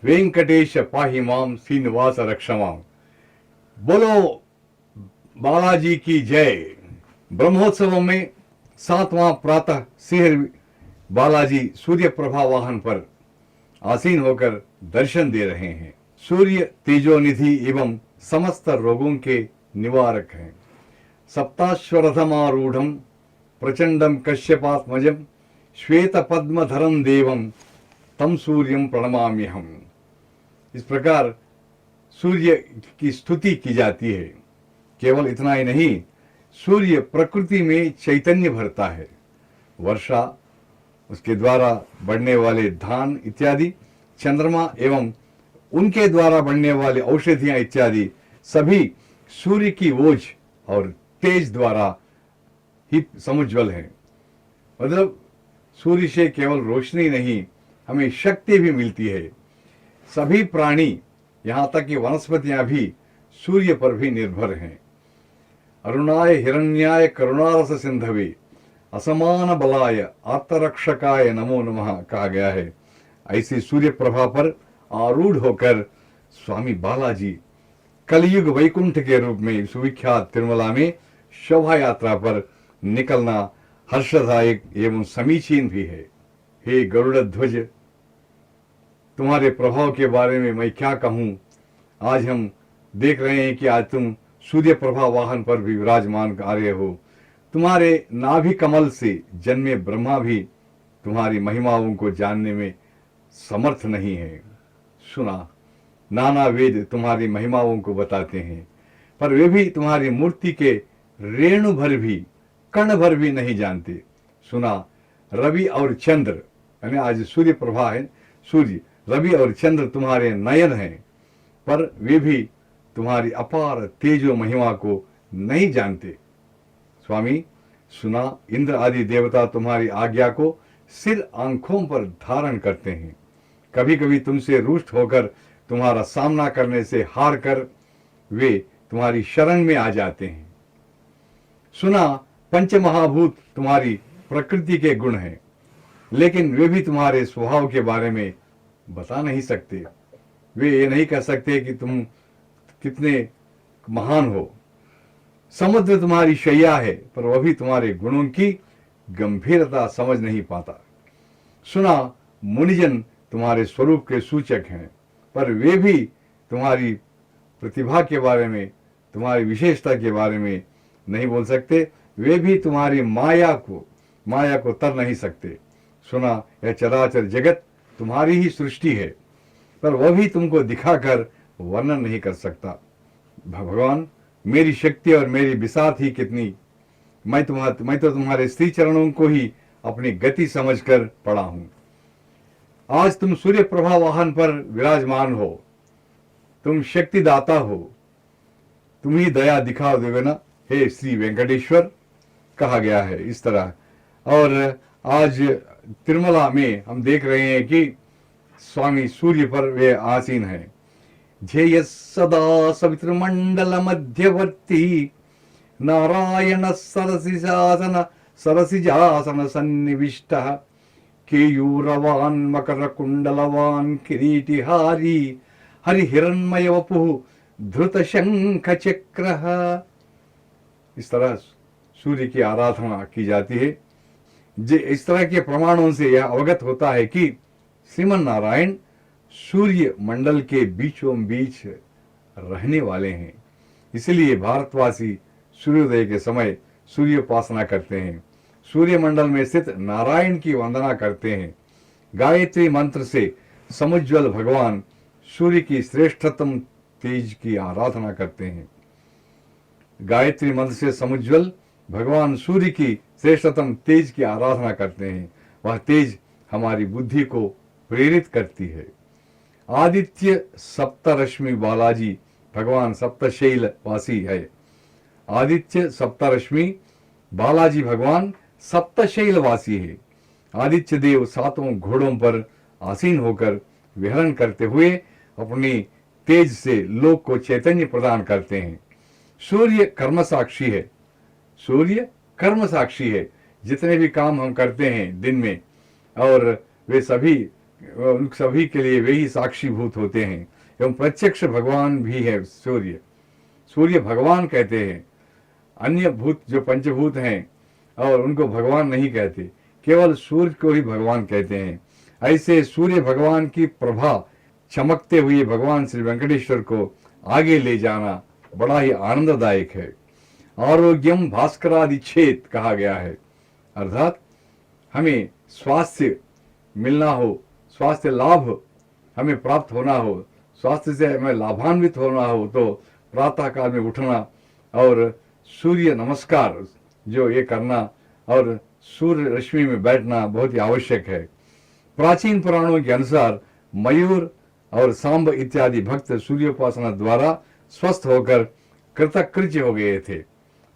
वेंकटेश पाहि माम श्रीनिवास रक्षमाम। बोलो बालाजी की जय। ब्रह्मोत्सव में 7वां प्रातः श्री बालाजी सूर्य प्रभा वाहन पर आसीन होकर दर्शन दे रहे हैं। सूर्य तेजोनिधि एवं समस्त रोगों के निवारक हैं। सप्ताश्वरथमारूढ़ प्रचंडम कश्यपात्मजम श्वेत पद्मधरम देवम तम सूर्यम प्रणमाम्यहम। इस प्रकार सूर्य की स्तुति की जाती है। केवल इतना ही नहीं, सूर्य प्रकृति में चैतन्य भरता है। वर्षा, उसके द्वारा बढ़ने वाले धान इत्यादि, चंद्रमा एवं उनके द्वारा बढ़ने वाले औषधियां इत्यादि सभी सूर्य की ओज और तेज द्वारा ही समुज्वल है। मतलब सूर्य से केवल रोशनी नहीं, हमें शक्ति भी मिलती है। सभी प्राणी, यहां तक कि वनस्पतियां भी सूर्य पर भी निर्भर हैं। अरुणाय हिरण्याय करुणारस सिंधवे असमान बलाय आत्मरक्षकाय नमो नमः कहा गया है। ऐसी सूर्य प्रभा पर आरूढ़ होकर स्वामी बालाजी कलयुग वैकुंठ के रूप में सुविख्यात तिरुमला में शोभा यात्रा पर निकलना हर्षदायक एवं समीचीन भी है। हे गरुड़ ध्वज, तुम्हारे प्रभाव के बारे में मैं क्या कहूं। आज हम देख रहे हैं कि आज तुम सूर्य प्रभा वाहन पर भी विराजमान आ रहे हो। तुम्हारे नाभि कमल से जन्मे ब्रह्मा भी तुम्हारी महिमाओं को जानने में समर्थ नहीं है। सुना, नाना वेद तुम्हारी महिमाओं को बताते हैं, पर वे भी तुम्हारी मूर्ति के रेणु भर भी, कण भर भी नहीं जानते। सुना, रवि और चंद्र, यानी आज सूर्य प्रभा है, सूर्य, रवि और चंद्र तुम्हारे नयन हैं, पर वे भी तुम्हारी अपार तेजो महिमा को नहीं जानते। स्वामी, सुना, इंद्र आदि देवता तुम्हारी आज्ञा को सिर आंखों पर धारण करते हैं। कभी कभी तुमसे रुष्ट होकर तुम्हारा सामना करने से हार कर वे तुम्हारी शरण में आ जाते हैं। सुना, पंचमहाभूत तुम्हारी प्रकृति के गुण हैं, लेकिन वे भी तुम्हारे स्वभाव के बारे में बता नहीं सकते। वे ये नहीं कह सकते कि तुम कितने महान हो। समुद्र तुम्हारी शैया है, पर वह भी तुम्हारे गुणों की गंभीरता समझ नहीं पाता। सुना, मुनिजन तुम्हारे स्वरूप के सूचक हैं, पर वे भी तुम्हारी प्रतिभा के बारे में, तुम्हारी विशेषता के बारे में नहीं बोल सकते। वे भी तुम्हारी माया को तर नहीं सकते। सुना, यह चराचर जगत तुम्हारी ही सृष्टि है, पर वह भी तुमको दिखाकर वर्णन नहीं कर सकता। भगवान, मेरी शक्ति और मेरी बिसात ही कितनी। मैं तो तुम्हारे श्री चरणों को ही अपनी गति समझकर पड़ा हूं। आज तुम सूर्य प्रभा वाहन पर विराजमान हो, तुम शक्तिदाता हो, तुम ही दया दिखा दोगे ना, हे श्री वेंकटेश्वर कहा गया है इस तरह। और आज तिरुमला में हम देख रहे हैं कि स्वामी सूर्य पर वे आसीन हैं। ध्येय सदा सवितृमंडल मध्यवर्ती नारायण सरसिजासन सन्निविष्टः केयूरवान मकर कुंडलवान किरीटिहारी हरिहिरण्मय वपुः धृत शंख चक्रः। इस तरह सूर्य की आराधना की जाती है। इस तरह के प्रमाणों से यह अवगत होता है कि श्रीमन नारायण सूर्य मंडल के बीचों बीच रहने वाले हैं। इसलिए भारतवासी सूर्योदय के समय सूर्योपासना करते हैं, सूर्य मंडल में स्थित नारायण की वंदना करते हैं। गायत्री मंत्र से समुज्वल भगवान सूर्य की श्रेष्ठतम तेज की आराधना करते हैं। गायत्री मंत्र से समुज्वल भगवान सूर्य की श्रेष्ठतम तेज की आराधना करते हैं। वह तेज हमारी बुद्धि को प्रेरित करती है। आदित्य सप्तरश्मि बालाजी भगवान सप्तशैल वासी है। आदित्य सप्तरश्मि बालाजी भगवान सप्तशैल वासी है। आदित्य देव 7 घोड़ों पर आसीन होकर विहरण करते हुए अपनी तेज से लोक को चैतन्य प्रदान करते हैं। सूर्य कर्म साक्षी है। सूर्य कर्म साक्षी है। जितने भी काम हम करते हैं दिन में, और वे सभी उन सभी के लिए वे ही साक्षीभूत होते हैं एवं प्रत्यक्ष भगवान भी है सूर्य। सूर्य भगवान कहते हैं, अन्य भूत जो पंचभूत हैं और उनको भगवान नहीं कहते, केवल सूर्य को ही भगवान कहते हैं। ऐसे सूर्य भगवान की प्रभा चमकते हुए भगवान श्री वेंकटेश्वर को आगे ले जाना बड़ा ही आनंददायक है। आरोग्यम भास्करादिच्छेद कहा गया है, अर्थात हमें स्वास्थ्य मिलना हो, स्वास्थ्य लाभ हमें प्राप्त होना हो, स्वास्थ्य से हमें लाभान्वित होना हो तो प्रातः काल में उठना और सूर्य नमस्कार जो ये करना और सूर्य रश्मि में बैठना बहुत ही आवश्यक है। प्राचीन पुराणों के अनुसार मयूर और सांब इत्यादि भक्त सूर्योपासना द्वारा स्वस्थ होकर कृतकृत्य हो गए थे।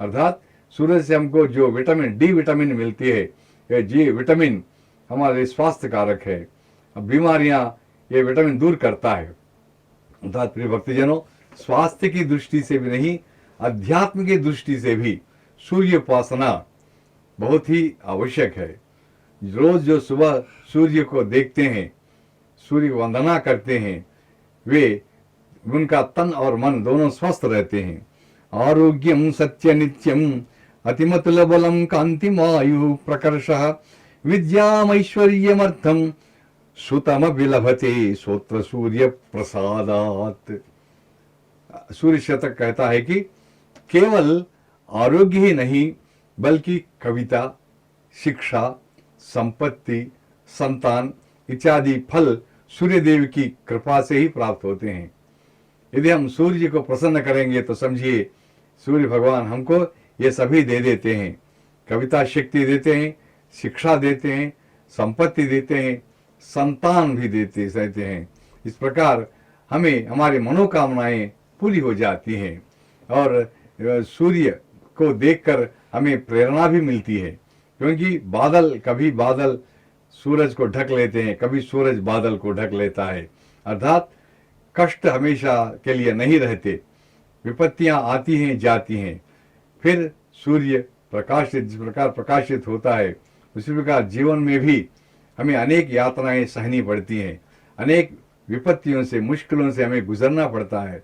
अर्थात सूर्य से हमको जो विटामिन डी विटामिन मिलती है, ये जी विटामिन हमारे स्वास्थ्य कारक है, बीमारियां ये विटामिन दूर करता है। अर्थात प्रिय भक्तजनों, स्वास्थ्य की दृष्टि से भी नहीं, अध्यात्म की दृष्टि से भी सूर्योपासना बहुत ही आवश्यक है। रोज जो सुबह सूर्य को देखते हैं, सूर्य को वंदना करते हैं, वे उनका तन और मन दोनों स्वस्थ रहते हैं। आरोग्यम सत्य नित्यम अतिमतुल बलम कांतिमायु प्रकर्षः विद्यामैश्वर्यमर्थम सुतम विलभते सोत्र सूर्य प्रसादात। सूर्य शतक कहता है कि केवल आरोग्य ही नहीं बल्कि कविता, शिक्षा, संपत्ति, संतान इत्यादि फल सूर्य देव की कृपा से ही प्राप्त होते हैं। यदि हम सूर्य को प्रसन्न करेंगे तो समझिए सूर्य भगवान हमको ये सभी दे देते हैं, कविता शक्ति देते हैं, शिक्षा देते हैं, संपत्ति देते हैं, संतान भी देते रहते हैं। इस प्रकार हमें हमारी मनोकामनाएं पूरी हो जाती हैं और सूर्य को देखकर हमें प्रेरणा भी मिलती है, क्योंकि बादल कभी बादल सूरज को ढक लेते हैं, कभी सूरज बादल को ढक लेता है। अर्थात कष्ट हमेशा के लिए नहीं रहते, विपत्तियां आती हैं जाती हैं, फिर सूर्य प्रकाशित जिस प्रकार प्रकाशित होता है उसी प्रकार जीवन में भी हमें अनेक यातनाएं सहनी पड़ती हैं, अनेक विपत्तियों से, मुश्किलों से हमें गुजरना पड़ता है।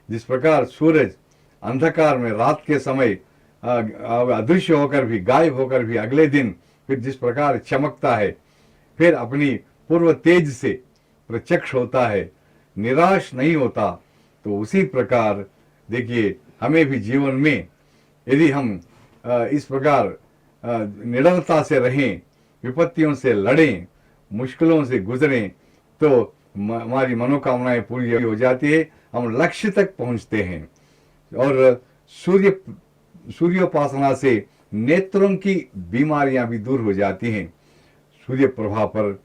जिस प्रकार सूरज अंधकार में रात के समय अदृश्य होकर भी, गायब होकर भी अगले दिन फिर जिस प्रकार चमकता है, फिर अपनी पूर्व तेज से प्रत्यक्ष होता है, निराश नहीं होता, तो उसी प्रकार देखिए हमें भी जीवन में यदि हम इस प्रकार निडरता से रहें, विपत्तियों से लड़ें, मुश्किलों से गुजरें, तो हमारी मनोकामनाएं पूरी हो जाती है, हम लक्ष्य तक पहुंचते हैं। और सूर्योपासना से नेत्रों की बीमारियां भी दूर हो जाती हैं। सूर्य प्रभा पर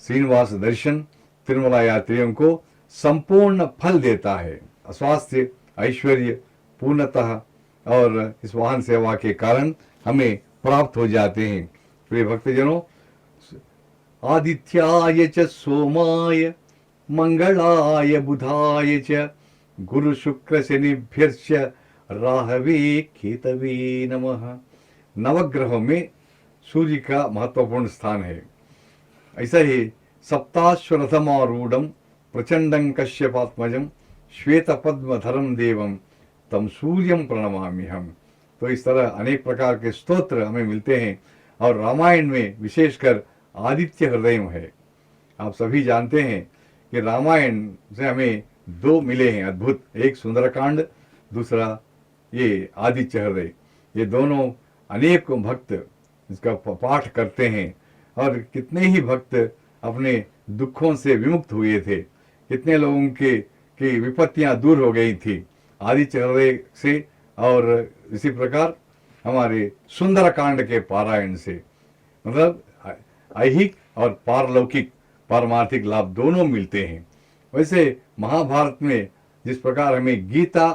श्रीनिवास दर्शन तिरुमला यात्रियों को संपूर्ण फल देता है, स्वास्थ्य, ऐश्वर्य, पूर्णतः और इस वाहन सेवा के कारण हमें प्राप्त हो जाते हैं। प्रिय भक्तजनों, आदित्याय च सोमाय मंगलाय बुधाय च गुरु शुक्र शनिभ्यश्च राहवे केतवे नमः। नवग्रहों में सूर्य का महत्वपूर्ण स्थान है। ऐसा ही सप्ताश्वरथमारूढ़ प्रचंडं कश्यपात्मजं श्वेत पद्मधरं देवं तम सूर्यम प्रणमाम्यहम्। तो इस तरह अनेक प्रकार के स्तोत्र हमें मिलते हैं और रामायण में विशेषकर आदित्य हृदय है। आप सभी जानते हैं कि रामायण से हमें दो मिले हैं अद्भुत, एक सुंदरकांड, दूसरा ये आदित्य हृदय। ये दोनों अनेक भक्त इसका पाठ करते हैं और कितने ही भक्त अपने दुखों से विमुक्त हुए थे, कितने लोगों की विपत्तियां दूर हो गई थी आदित्य हृदय से, और इसी प्रकार हमारे सुंदरकांड के पारायण से। मतलब ऐहिक और पारलौकिक पारमार्थिक लाभ दोनों मिलते हैं। वैसे महाभारत में जिस प्रकार हमें गीता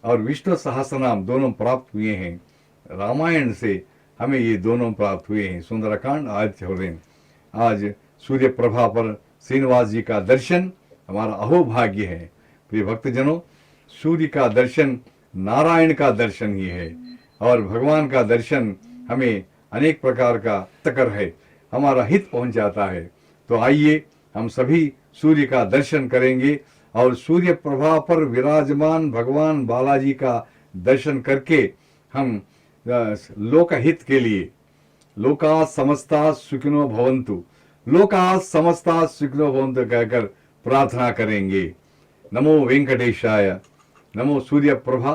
और विष्णु सहस्त्रनाम दोनों प्राप्त हुए हैं, रामायण से हमें ये दोनों प्राप्त हुए हैं, सुंदरकांड, आदित्य हृदय। आज सूर्य प्रभा पर श्रीनिवास जी का दर्शन हमारा अहोभाग्य है। प्रिय भक्तजनों, सूर्य का दर्शन नारायण का दर्शन ही है और भगवान का दर्शन हमें अनेक प्रकार का तकर है, हमारा हित पहुंच जाता है। तो आइए हम सभी सूर्य का दर्शन करेंगे और सूर्य प्रभा पर विराजमान भगवान बालाजी का दर्शन करके हम लोकहित के लिए लोका समस्ता सुखिनो भवन्तु, लोका समस्ता सुखिनो भवन्तु कहकर प्रार्थना करेंगे। नमो वेंकटेशाय, नमो सूर्य प्रभा।